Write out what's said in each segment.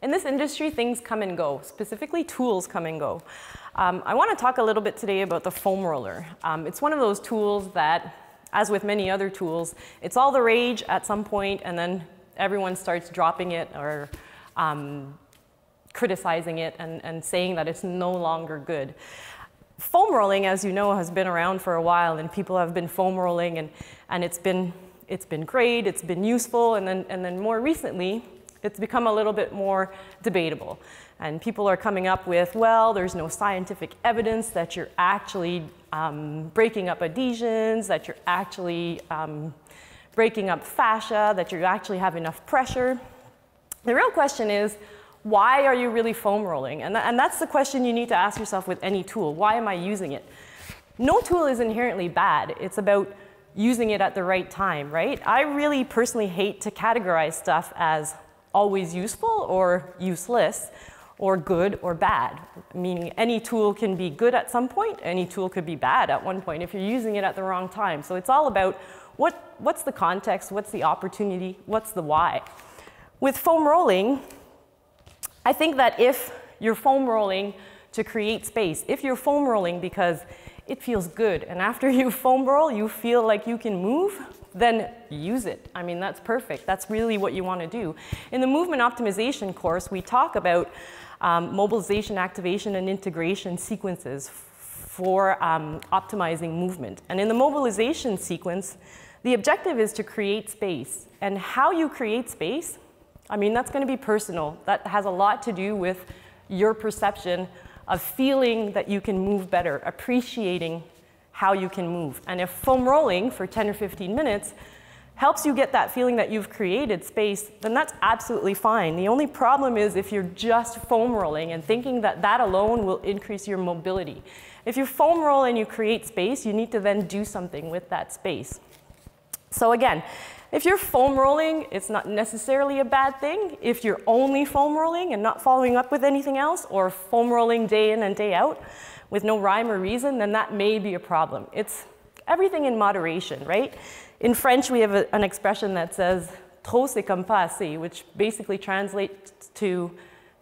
In this industry, things come and go, specifically tools come and go. I want to talk a little bit today about the foam roller. It's one of those tools that, as with many other tools, it's all the rage at some point, and then everyone starts dropping it or criticizing it and saying that it's no longer good. Foam rolling, as you know, has been around for a while, and people have been foam rolling, and it's been great, it's been useful, and then more recently, it's become a little bit more debatable. And people are coming up with, well, there's no scientific evidence that you're actually breaking up adhesions, that you're actually breaking up fascia, that you actually have enough pressure. The real question is, why are you really foam rolling? And that's the question you need to ask yourself with any tool. Why am I using it? No tool is inherently bad. It's about using it at the right time, right? I really personally hate to categorize stuff as always useful or useless or good or bad. Meaning any tool can be good at some point, any tool could be bad at one point if you're using it at the wrong time. So it's all about what's the context, what's the opportunity, what's the why. With foam rolling, I think that if you're foam rolling to create space, if you're foam rolling because it feels good, and after you foam roll, you feel like you can move, then use it. I mean, that's perfect. That's really what you want to do. In the movement optimization course, we talk about mobilization, activation, and integration sequences for optimizing movement. And in the mobilization sequence, the objective is to create space. And how you create space, I mean, that's going to be personal. That has a lot to do with your perception of feeling that you can move better, appreciating how you can move. And if foam rolling for 10 or 15 minutes helps you get that feeling that you've created space, then that's absolutely fine. The only problem is if you're just foam rolling and thinking that that alone will increase your mobility. If you foam roll and you create space, you need to then do something with that space. So again, if you're foam rolling, it's not necessarily a bad thing. If you're only foam rolling and not following up with anything else, or foam rolling day in and day out with no rhyme or reason, then that may be a problem. It's everything in moderation, right? In French, we have an expression that says, trop c'est comme pas assez, which basically translates to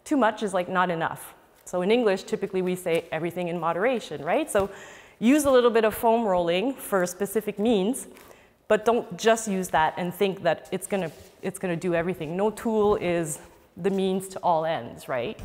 too much is like not enough. So in English, typically we say everything in moderation, right? So use a little bit of foam rolling for a specific means, but don't just use that and think that it's gonna do everything. No tool is the means to all ends, right?